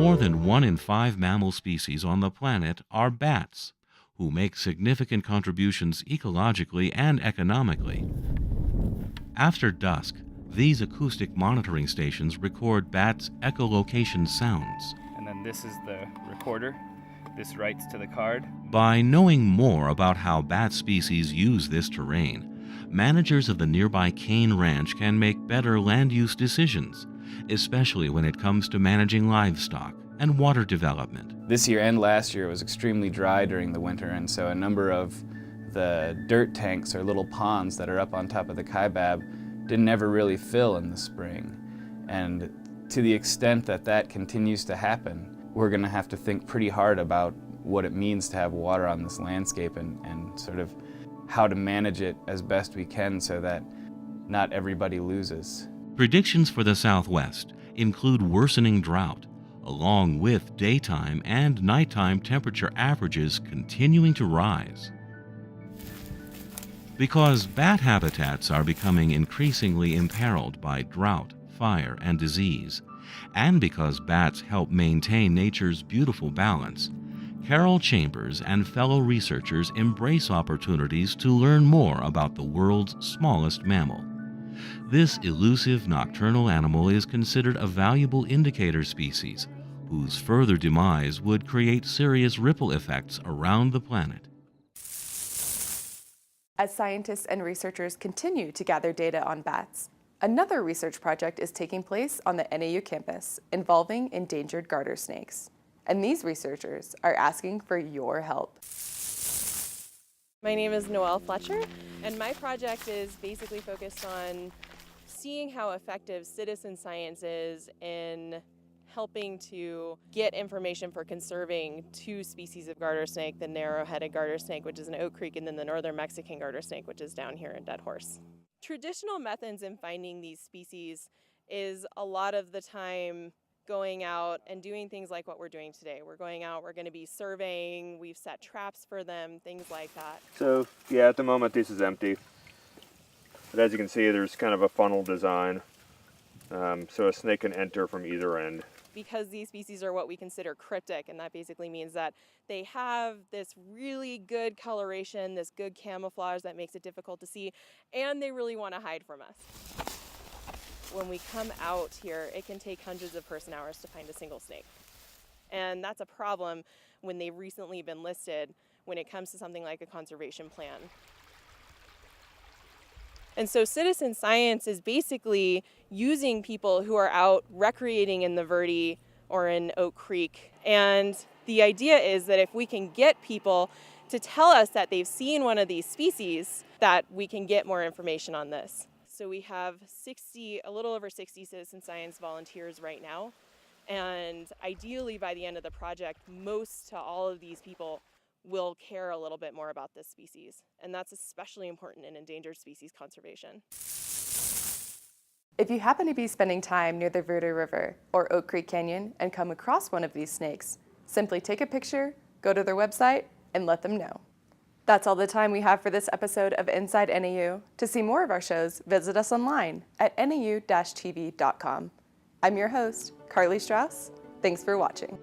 more than 1 in 5 mammal species on the planet are bats, who make significant contributions ecologically and economically. After dusk, these acoustic monitoring stations record bats' echolocation sounds. And then this is the recorder. This writes to the card. By knowing more about how bat species use this terrain, managers of the nearby Cane Ranch can make better land use decisions, especially when it comes to managing livestock and water development. This year and last year it was extremely dry during the winter, and so a number of the dirt tanks or little ponds that are up on top of the kaibab didn't ever really fill in the spring. And to the extent that that continues to happen, we're going to have to think pretty hard about what it means to have water on this landscape and sort of how to manage it as best we can so that not everybody loses. Predictions for the Southwest include worsening drought, along with daytime and nighttime temperature averages continuing to rise. Because bat habitats are becoming increasingly imperiled by drought, fire, and disease, and because bats help maintain nature's beautiful balance, Carol Chambers and fellow researchers embrace opportunities to learn more about the world's smallest mammal. This elusive nocturnal animal is considered a valuable indicator species, whose further demise would create serious ripple effects around the planet. As scientists and researchers continue to gather data on bats, another research project is taking place on the NAU campus involving endangered garter snakes. And these researchers are asking for your help. My name is Noelle Fletcher, and my project is basically focused on seeing how effective citizen science is in helping to get information for conserving 2 species of garter snake, the narrow-headed garter snake, which is in Oak Creek, and then the northern Mexican garter snake, which is down here in Dead Horse. Traditional methods in finding these species is a lot of the time going out and doing things like what we're doing today. We're going out, we're going to be surveying, we've set traps for them, things like that. So yeah, at the moment this is empty. But as you can see, there's kind of a funnel design. So a snake can enter from either end. Because these species are what we consider cryptic, and that basically means that they have this really good coloration, this good camouflage that makes it difficult to see, and they really want to hide from us. When we come out here, it can take hundreds of person-hours to find a single snake. And that's a problem when they've recently been listed when it comes to something like a conservation plan. And so citizen science is basically using people who are out recreating in the Verde or in Oak Creek. And the idea is that if we can get people to tell us that they've seen one of these species, that we can get more information on this. So we have a little over 60 citizen science volunteers right now. And ideally by the end of the project, most to all of these people will care a little bit more about this species. And that's especially important in endangered species conservation. If you happen to be spending time near the Verde River or Oak Creek Canyon and come across one of these snakes, simply take a picture, go to their website, and let them know. That's all the time we have for this episode of Inside NAU. To see more of our shows, visit us online at nau-tv.com. I'm your host, Carly Strauss. Thanks for watching.